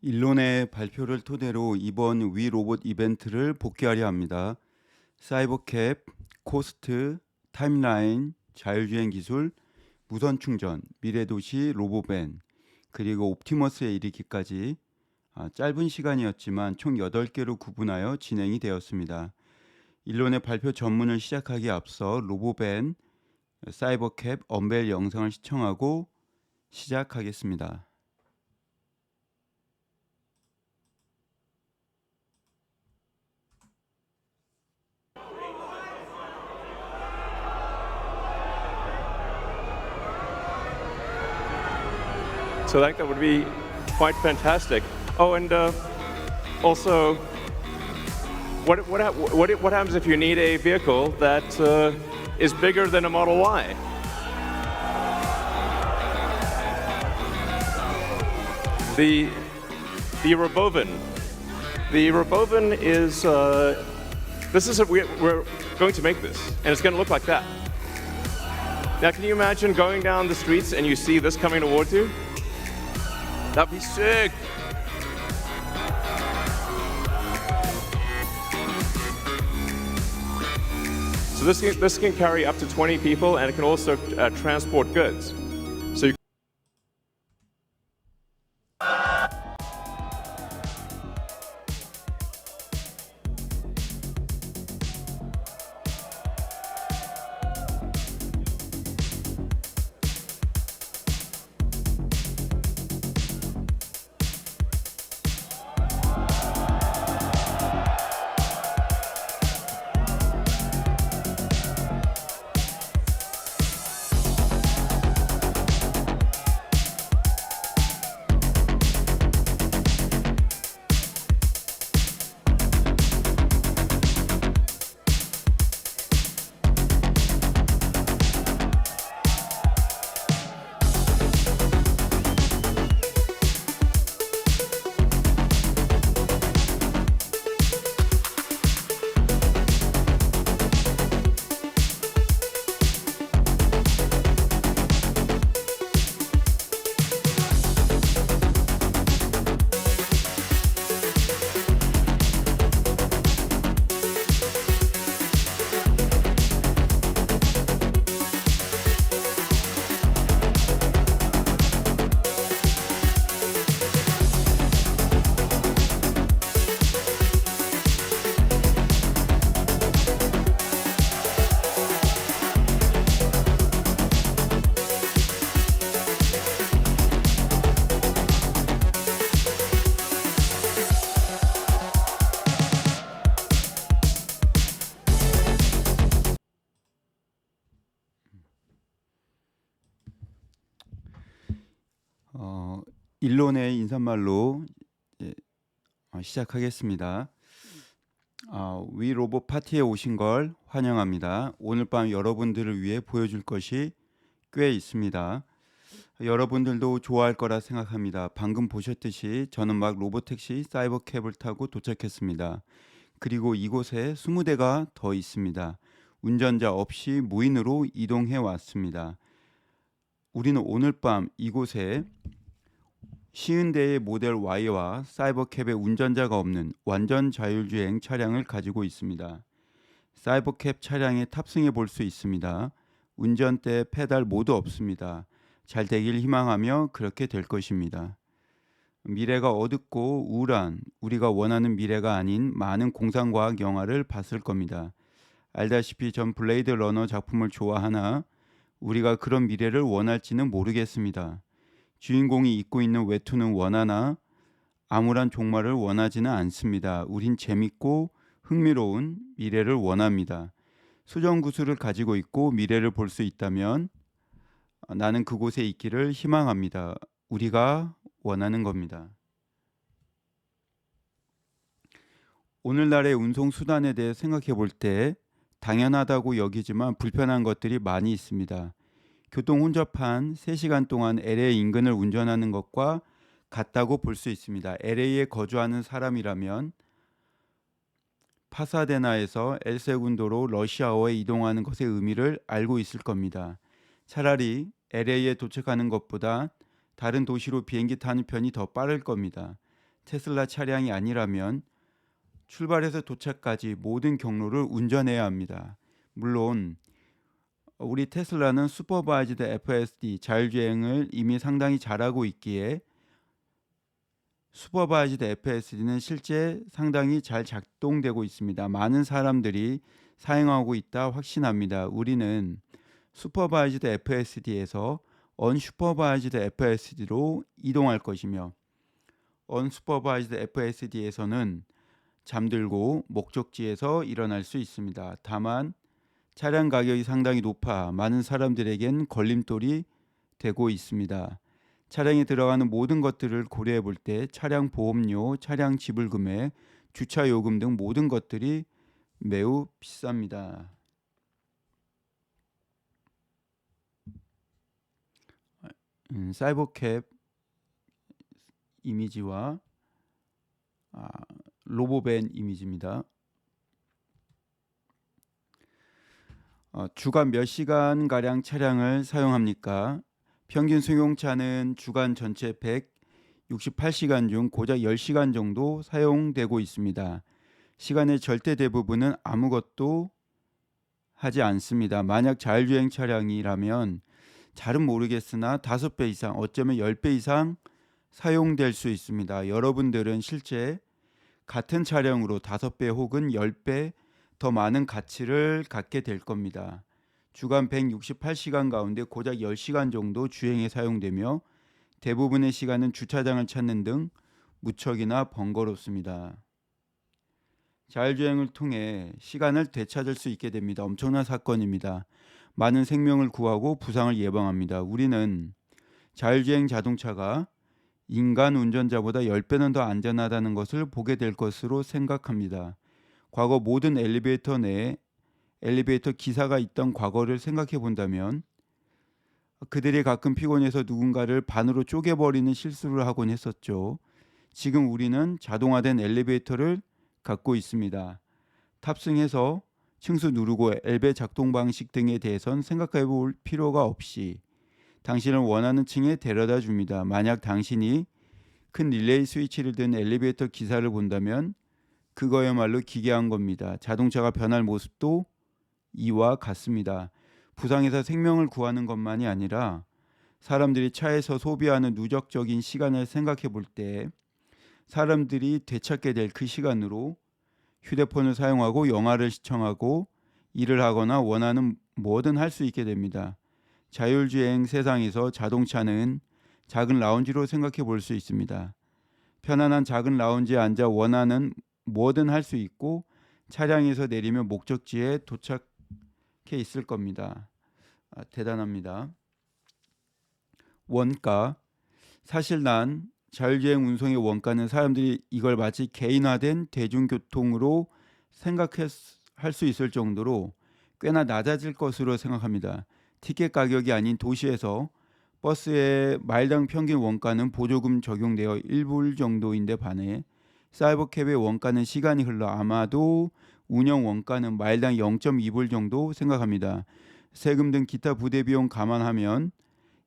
일론의 발표를 토대로 이번 위 로봇 이벤트를 복귀하려 합니다. 사이버캡, 코스트, 타임라인, 자율주행 기술, 무선 충전, 미래도시 로보밴, 그리고 옵티머스에 이르기까지 짧은 시간이었지만 총 8개로 구분하여 진행이 되었습니다. 일론의 발표 전문을 시작하기에 앞서 로보밴, 사이버캡, 언벨 영상을 시청하고 시작하겠습니다. So I think that would be quite fantastic. Oh, and also, what happens if you need a vehicle that is bigger than a Model Y? The Robovan. The Robovan is we're going to make this, and it's going to look like that. Now, can you imagine going down the streets and you see this coming towards you? That'd be sick. So this can carry up to 20 people, and it can also transport goods. So you 일론의 인사말로 시작하겠습니다. 위 로봇 파티에 오신 걸 환영합니다. 오늘 밤 여러분들을 위해 보여줄 것이 꽤 있습니다. 여러분들도 좋아할 거라 생각합니다. 방금 보셨듯이 저는 막 로보택시 사이버캡을 타고 도착했습니다. 그리고 이곳에 20대가 더 있습니다. 운전자 없이 무인으로 이동해 왔습니다. 우리는 오늘 밤 이곳에 50대의 모델 Y와 사이버캡의 운전자가 없는 완전 자율주행 차량을 가지고 있습니다. 사이버캡 차량에 탑승해 볼 수 있습니다. 운전대, 페달 모두 없습니다. 잘 되길 희망하며 그렇게 될 것입니다. 미래가 어둡고 우울한 우리가 원하는 미래가 아닌 많은 공상과학 영화를 봤을 겁니다. 알다시피 전 블레이드 러너 작품을 좋아하나 우리가 그런 미래를 원할지는 모르겠습니다. 주인공이 입고 있는 외투는 원하나 암울한 종말을 원하지는 않습니다. 우린 재밌고 흥미로운 미래를 원합니다. 수정 구슬을 가지고 있고 미래를 볼 수 있다면 나는 그곳에 있기를 희망합니다. 우리가 원하는 겁니다. 오늘날의 운송 수단에 대해 생각해 볼 때 당연하다고 여기지만 불편한 것들이 많이 있습니다. 교통 혼잡한 3시간 동안 LA 인근을 운전하는 것과 같다고 볼 수 있습니다. LA에 거주하는 사람이라면 파사데나에서 엘세군도로 러시아어에 이동하는 것의 의미를 알고 있을 겁니다. 차라리 LA에 도착하는 것보다 다른 도시로 비행기 타는 편이 더 빠를 겁니다. 테슬라 차량이 아니라면 출발해서 도착까지 모든 경로를 운전해야 합니다. 물론 우리 테슬라는 슈퍼바이즈드 FSD 자율주행을 이미 상당히 잘하고 있기에 슈퍼바이즈드 FSD는 실제 상당히 잘 작동되고 있습니다. 많은 사람들이 사용하고 있다 확신합니다. 우리는 슈퍼바이즈드 FSD에서 언슈퍼바이즈드 FSD로 이동할 것이며 언슈퍼바이즈드 FSD에서는 잠들고 목적지에서 일어날 수 있습니다. 다만 차량 가격이 상당히 높아 많은 사람들에겐 걸림돌이 되고 있습니다. 차량에 들어가는 모든 것들을 고려해 볼 때 차량 보험료, 차량 지불 금액, 주차 요금 등 모든 것들이 매우 비쌉니다. 사이버캡 이미지와 로보밴 이미지입니다. 주간 몇 시간가량 차량을 사용합니까? 평균 승용차는 주간 전체 168시간 중 고작 10시간 정도 사용되고 있습니다. 시간의 절대 대부분은 아무것도 하지 않습니다. 만약 자율주행 차량이라면 잘은 모르겠으나 5배 이상, 어쩌면 10배 이상 사용될 수 있습니다. 여러분들은 실제 같은 차량으로 5배 혹은 10배 더 많은 가치를 갖게 될 겁니다. 주간 168시간 가운데 고작 10시간 정도 주행에 사용되며 대부분의 시간은 주차장을 찾는 등 무척이나 번거롭습니다. 자율주행을 통해 시간을 되찾을 수 있게 됩니다. 엄청난 사건입니다. 많은 생명을 구하고 부상을 예방합니다. 우리는 자율주행 자동차가 인간 운전자보다 10배는 더 안전하다는 것을 보게 될 것으로 생각합니다. 과거 모든 엘리베이터 내에 엘리베이터 기사가 있던 과거를 생각해 본다면 그들이 가끔 피곤해서 누군가를 반으로 쪼개버리는 실수를 하곤 했었죠. 지금 우리는 자동화된 엘리베이터를 갖고 있습니다. 탑승해서 층수 누르고 엘베 작동 방식 등에 대해선 생각해 볼 필요가 없이 당신을 원하는 층에 데려다 줍니다. 만약 당신이 큰 릴레이 스위치를 든 엘리베이터 기사를 본다면 그거야말로 기괴한 겁니다. 자동차가 변할 모습도 이와 같습니다. 부상에서 생명을 구하는 것만이 아니라 사람들이 차에서 소비하는 누적적인 시간을 생각해 볼 때 사람들이 되찾게 될 그 시간으로 휴대폰을 사용하고 영화를 시청하고 일을 하거나 원하는 뭐든 할 수 있게 됩니다. 자율주행 세상에서 자동차는 작은 라운지로 생각해 볼 수 있습니다. 편안한 작은 라운지에 앉아 원하는 뭐든 할 수 있고 차량에서 내리면 목적지에 도착해 있을 겁니다. 대단합니다. 원가. 사실 난 자율주행 운송의 원가는 사람들이 이걸 마치 개인화된 대중교통으로 생각할 수 있을 정도로 꽤나 낮아질 것으로 생각합니다. 티켓 가격이 아닌 도시에서 버스의 마일당 평균 원가는 보조금 적용되어 1불 정도인데 반해 사이버캡의 원가는 시간이 흘러 아마도 운영 원가는 마일당 0.2불 정도 생각합니다. 세금 등 기타 부대 비용 감안하면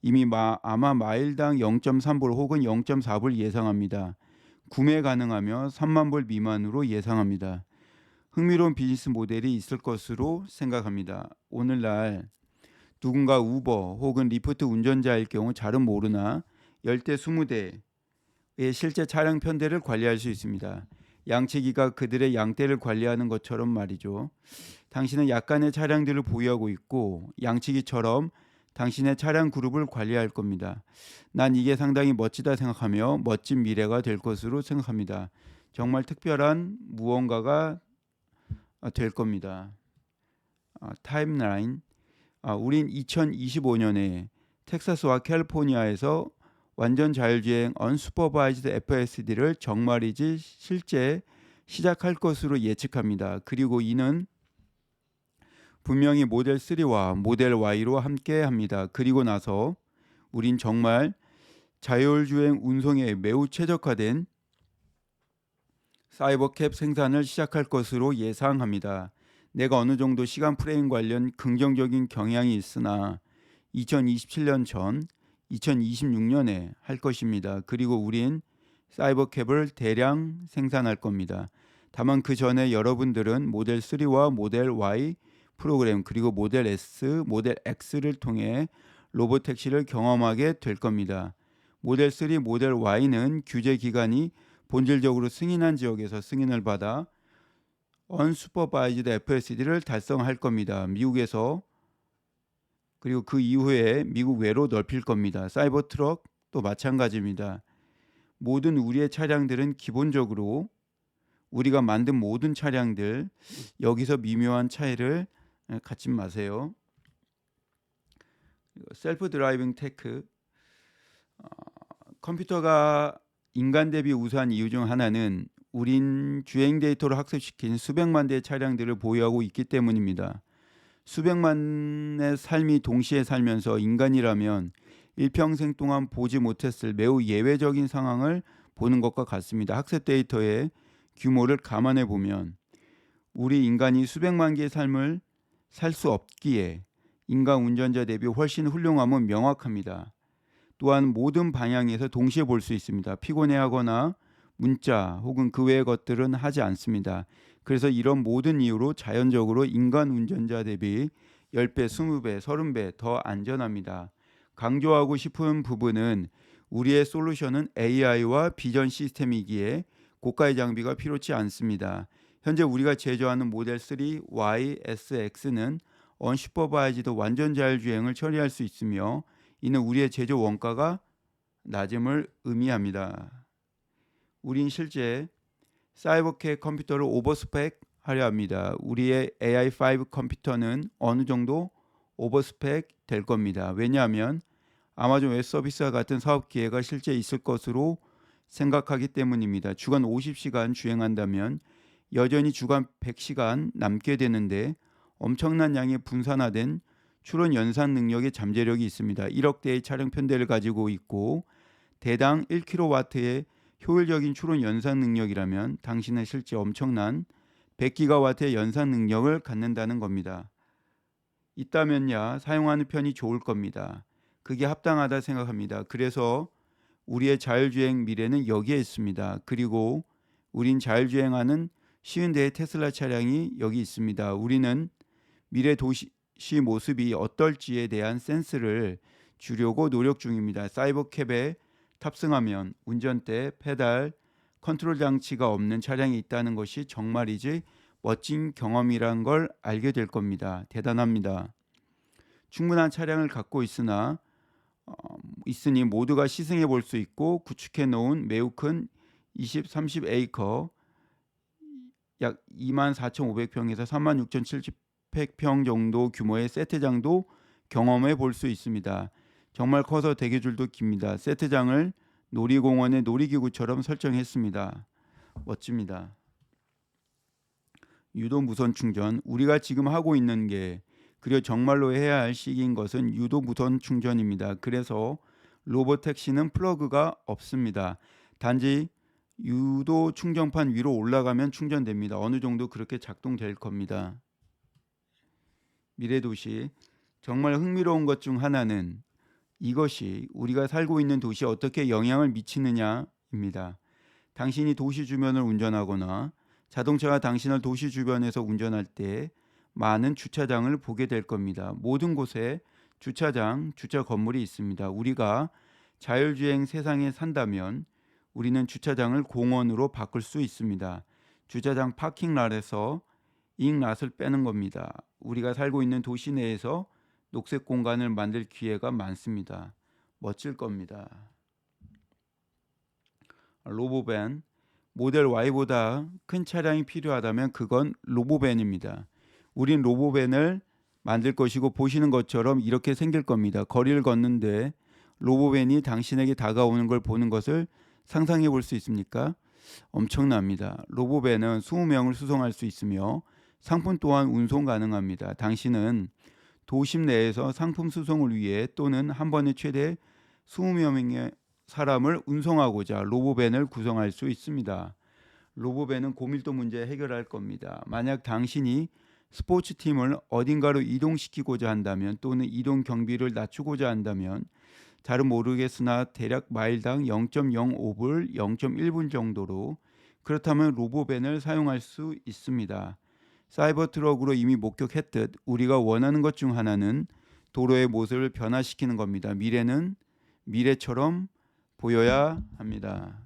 이미 아마 마일당 0.3불 혹은 0.4불 예상합니다. 구매 가능하며 3만 불 미만으로 예상합니다. 흥미로운 비즈니스 모델이 있을 것으로 생각합니다. 오늘날 누군가 우버 혹은 리프트 운전자일 경우 잘은 모르나 10대 20대의 실제 차량 편대를 관리할 수 있습니다. 양치기가 그들의 양떼를 관리하는 것처럼 말이죠. 당신은 약간의 차량들을 보유하고 있고 양치기처럼 당신의 차량 그룹을 관리할 겁니다. 난 이게 상당히 멋지다 생각하며 멋진 미래가 될 것으로 생각합니다. 정말 특별한 무언가가 될 겁니다. 타임라인. 우린 2025년에 텍사스와 캘리포니아에서 완전 자율주행 언슈퍼바이즈드 FSD를 정말이지 실제 시작할 것으로 예측합니다. 그리고 이는 분명히 모델 3와 모델 Y로 함께 합니다. 그리고 나서 우린 정말 자율주행 운송에 매우 최적화된 사이버캡 생산을 시작할 것으로 예상합니다. 내가 어느 정도 시간 프레임 관련 긍정적인 경향이 있으나 2027년 전 2026년에 할 것입니다. 그리고 우린 사이버캡을 대량 생산할 겁니다. 다만 그 전에 여러분들은 모델 3와 모델 Y 프로그램 그리고 모델 S, 모델 X를 통해 로보택시를 경험하게 될 겁니다. 모델 3, 모델 Y는 규제 기관이 본질적으로 승인한 지역에서 승인을 받아 언슈퍼바이즈드 FSD를 달성할 겁니다. 미국에서 그리고 그 이후에 미국 외로 넓힐 겁니다. 사이버 트럭도 마찬가지입니다. 모든 우리의 차량들은 기본적으로 우리가 만든 모든 차량들 여기서 미묘한 차이를 갖지 마세요. 셀프 드라이빙 테크 컴퓨터가 인간 대비 우수한 이유 중 하나는 우린 주행 데이터를 학습시킨 수백만 대의 차량들을 보유하고 있기 때문입니다. 수백만의 삶이 동시에 살면서 인간이라면 일평생 동안 보지 못했을 매우 예외적인 상황을 보는 것과 같습니다. 학습 데이터의 규모를 감안해 보면 우리 인간이 수백만 개의 삶을 살 수 없기에 인간 운전자 대비 훨씬 훌륭함은 명확합니다. 또한 모든 방향에서 동시에 볼 수 있습니다. 피곤해하거나 문자 혹은 그 외의 것들은 하지 않습니다. 그래서 이런 모든 이유로 자연적으로 인간 운전자 대비 10배, 20배, 30배 더 안전합니다. 강조하고 싶은 부분은 우리의 솔루션은 AI와 비전 시스템이기에 고가의 장비가 필요치 않습니다. 현재 우리가 제조하는 모델 3, Y, S, X는 언슈퍼바이즈드 완전 자율주행을 처리할 수 있으며 이는 우리의 제조 원가가 낮음을 의미합니다. 우린 실제 사이버캣 컴퓨터를 오버스펙 하려 합니다. 우리의 AI5 컴퓨터는 어느 정도 오버스펙 될 겁니다. 왜냐하면 아마존 웹 서비스와 같은 사업 기회가 실제 있을 것으로 생각하기 때문입니다. 주간 50시간 주행한다면 여전히 주간 100시간 남게 되는데 엄청난 양의 분산화된 추론 연산 능력의 잠재력이 있습니다. 1억 대의 차량 편대를 가지고 있고 대당 1kW의 효율적인 추론 연산 능력이라면 당신은 실제 엄청난 100기가와트의 연산 능력을 갖는다는 겁니다. 있다면야 사용하는 편이 좋을 겁니다. 그게 합당하다 생각합니다. 그래서 우리의 자율주행 미래는 여기에 있습니다. 그리고 우린 자율주행하는 쉬운 대의 테슬라 차량이 여기 있습니다. 우리는 미래 도시 모습이 어떨지에 대한 센스를 주려고 노력 중입니다. 사이버캡에 탑승하면 운전대, 페달, 컨트롤 장치가 없는 차량이 있다는 것이 정말이지 멋진 경험이란 걸 알게 될 겁니다. 대단합니다. 충분한 차량을 갖고 있으니 모두가 시승해 볼 수 있고 구축해 놓은 매우 큰 20, 30에이커 약 24,500평에서 36,700평 정도 규모의 세트장도 경험해 볼 수 있습니다. 정말 커서 대기줄도 깁니다. 세트장을 놀이공원의 놀이기구처럼 설정했습니다. 멋집니다. 유도 무선 충전, 우리가 지금 하고 있는 게 그리고 정말로 해야 할 시기인 것은 유도 무선 충전입니다. 그래서 로보택시는 플러그가 없습니다. 단지 유도 충전판 위로 올라가면 충전됩니다. 어느 정도 그렇게 작동될 겁니다. 미래도시, 정말 흥미로운 것 중 하나는 이것이 우리가 살고 있는 도시에 어떻게 영향을 미치느냐입니다. 당신이 도시 주변을 운전하거나 자동차가 당신을 도시 주변에서 운전할 때 많은 주차장을 보게 될 겁니다. 모든 곳에 주차장, 주차 건물이 있습니다. 우리가 자율주행 세상에 산다면 우리는 주차장을 공원으로 바꿀 수 있습니다. 주차장 파킹랏에서 잉랏을 빼는 겁니다. 우리가 살고 있는 도시 내에서 녹색 공간을 만들 기회가 많습니다. 멋질 겁니다. 로보밴, 모델 Y보다 큰 차량이 필요하다면 그건 로보밴입니다. 우린 로보밴을 만들 것이고 보시는 것처럼 이렇게 생길 겁니다. 거리를 걷는데 로보밴이 당신에게 다가오는 걸 보는 것을 상상해 볼 수 있습니까? 엄청납니다. 로보밴은 20명을 수송할 수 있으며 상품 또한 운송 가능합니다. 당신은 도심 내에서 상품 수송을 위해 또는 한 번에 최대 20명의 사람을 운송하고자 로보밴을 구성할 수 있습니다. 로보밴은 고밀도 문제 해결할 겁니다. 만약 당신이 스포츠팀을 어딘가로 이동시키고자 한다면 또는 이동 경비를 낮추고자 한다면 잘은 모르겠으나 대략 마일당 0.05불, 0.1분 정도로 그렇다면 로보밴을 사용할 수 있습니다. 사이버 트럭으로 이미 목격했듯 우리가 원하는 것 중 하나는 도로의 모습을 변화시키는 겁니다. 미래는 미래처럼 보여야 합니다.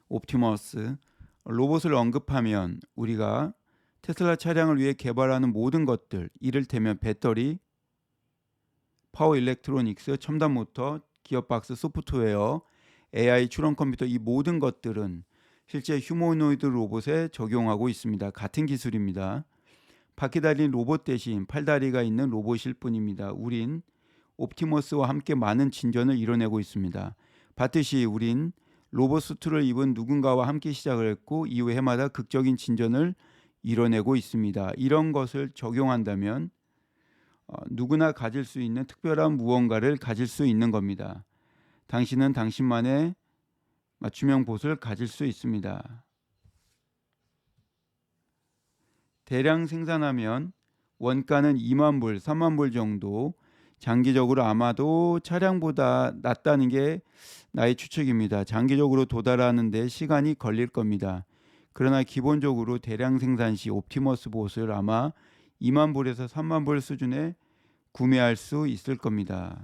옵티머스, 로봇을 언급하면 우리가 테슬라 차량을 위해 개발하는 모든 것들, 이를테면 배터리, 파워 일렉트로닉스, 첨단 모터, 기어박스, 소프트웨어, AI, 추론 컴퓨터, 이 모든 것들은 실제 휴머노이드 로봇에 적용하고 있습니다. 같은 기술입니다. 바퀴 달린 로봇 대신 팔다리가 있는 로봇일 뿐입니다. 우린 옵티머스와 함께 많은 진전을 이뤄내고 있습니다. 봤듯이 우린 로봇 수트를 입은 누군가와 함께 시작을 했고 이후 해마다 극적인 진전을 이뤄내고 있습니다. 이런 것을 적용한다면 누구나 가질 수 있는 특별한 무언가를 가질 수 있는 겁니다. 당신은 당신만의 맞춤형 봇을 가질 수 있습니다. 대량 생산하면 원가는 2만 불, 3만 불 정도, 장기적으로 아마도 차량보다 낫다는 게 나의 추측입니다. 장기적으로 도달하는 데 시간이 걸릴 겁니다. 그러나 기본적으로 대량 생산 시 옵티머스 봇을 아마 2만 불에서 3만 불 수준에 구매할 수 있을 겁니다.